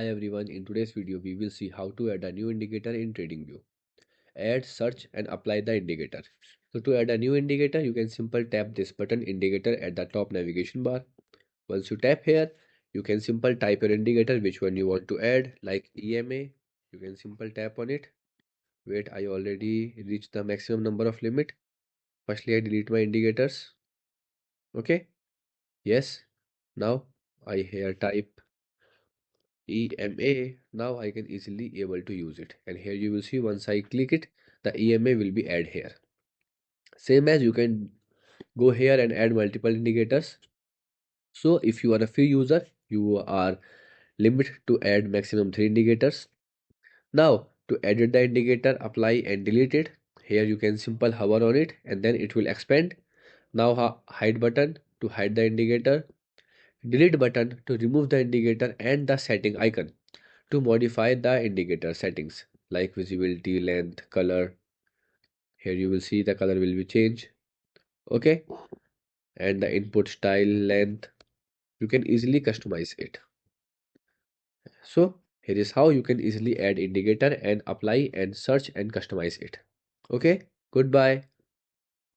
Hi everyone, in today's video we will see how to add a new indicator in TradingView. Add, search and apply the indicator. So to add a new indicator, you can simply tap this button indicator at the top navigation bar. Once you tap here, you can simply type your indicator which one you want to add, like EMA. You can simply tap on it. Wait, I already reached the maximum number of limit. Firstly, I delete my indicators. Okay, yes. Now I here type EMA. Now I can easily able to use it, and here you will see once I click it, the EMA will be add here. Same as you can go here and add multiple indicators. So if you are a free user, you are limited to add maximum 3 indicators. Now to edit the indicator, apply and delete it. Here you can simple hover on it and then it will expand. Now hide button to hide the indicator, delete button to remove the indicator, and the setting icon to modify the indicator settings like visibility, length, color. Here you will see the color will be changed. Okay, and the input style, length, you can easily customize it. So here is how you can easily add indicator and apply and search and customize it. Okay, goodbye.